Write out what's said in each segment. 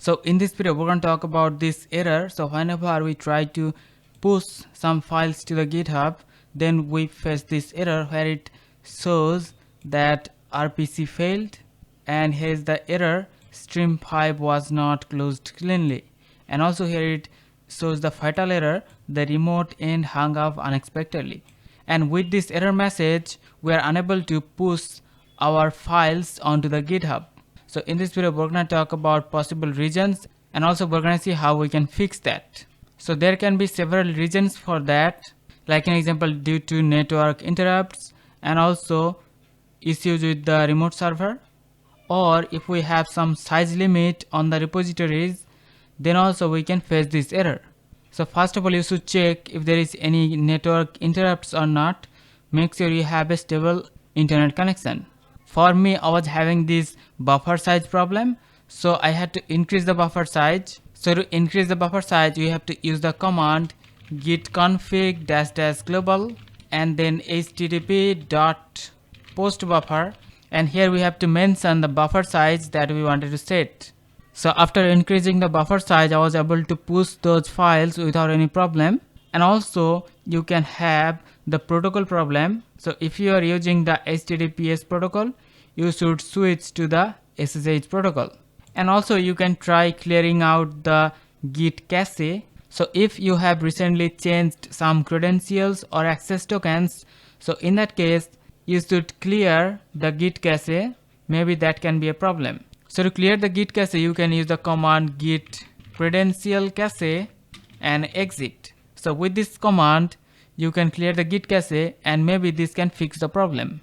So in this video we're going to talk about this error. So whenever we try to push some files to the GitHub, then we face this error where it shows that RPC failed, and here is the error, stream 5 was not closed cleanly, and also here it shows the fatal error, the remote end hung up unexpectedly. And with this error message we are unable to push our files onto the GitHub. So in this video we're going to talk about possible reasons, and also we're going to see how we can fix that. So there can be several reasons for that, like an example due to network interrupts and also issues with the remote server, or if we have some size limit on the repositories, then also we can face this error. So first of all, you should check if there is any network interrupts or not. Make sure you have a stable internet connection. For me, I was having this buffer size problem, so I had to increase the buffer size. So to increase the buffer size, you have to use the command git config --global and then http://postbuffer, and here we have to mention the buffer size that we wanted to set. So after increasing the buffer size, I was able to push those files without any problem. And also you can have the protocol problem. So if you are using the HTTPS protocol, you should switch to the SSH protocol. And also you can try clearing out the Git cache. So if you have recently changed some credentials or access tokens, so in that case you should clear the Git cache. Maybe that can be a problem. So to clear the Git cache, you can use the command git credential cache and exit. So with this command you can clear the Git cache, and maybe this can fix the problem.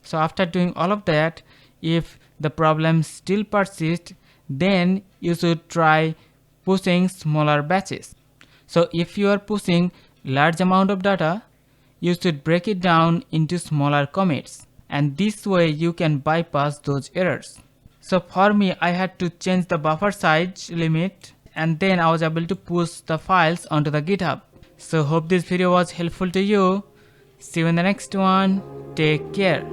So after doing all of that, if the problem still persists, then you should try pushing smaller batches. So if you are pushing large amount of data, you should break it down into smaller commits, and this way you can bypass those errors. So for me, I had to change the buffer size limit, and then I was able to push the files onto the GitHub. So hope this video was helpful to you. See you in the next one. Take care.